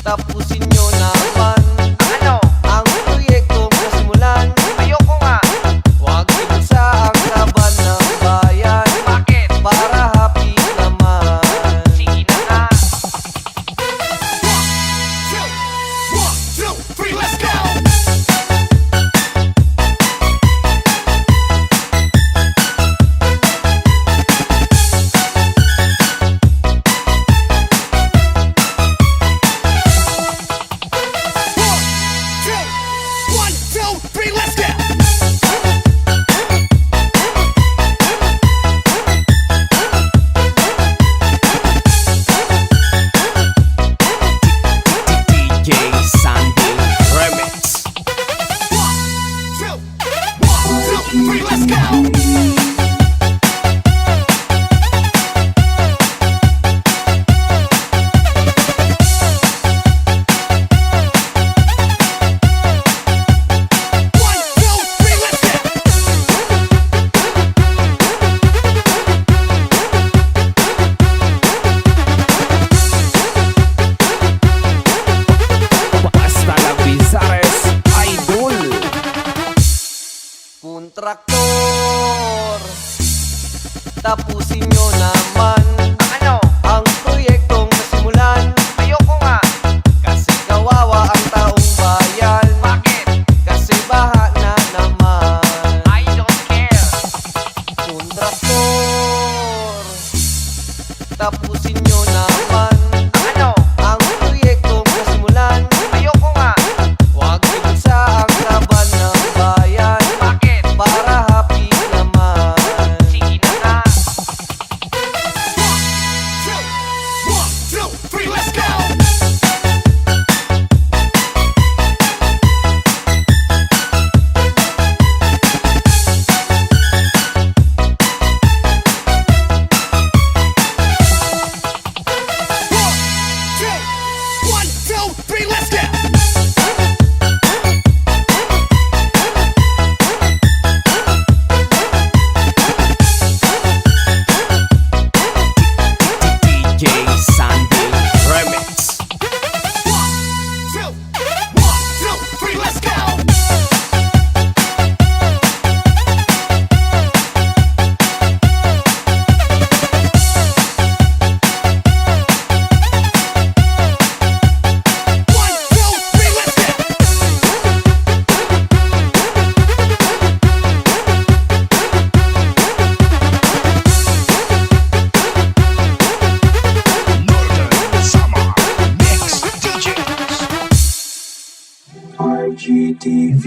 Tapusin nyo naman Ano? ang proyektong nasimulan. Ayoko nga. Huwag ibigsa ang laban ng bayan Bakit? para happy naman. Sige na nga. 1, 2, 3, let's go! Let's go! Basta la Bizares Idol. Kontraktor, tapusin nyo naman Ano? ang proyektong nasimulan. Ayoko nga. Kasi kawawa ang taong bayan, Bakit? kasi baha na naman. I don't care. Kontraktor, tapusin nyo naman Ano? ang proyektong nasimulan. Ayoko nga. Huwag ibigsa ang laban ng bayan Bakit? para happy naman. Sige na nga. 1, 2, 3, let's go! One, two, three, let's go! DJ Sandy Remix. 1, 2, 3, let's go! One, two, three, let's go! Northern Summer Mix DJs. RGTV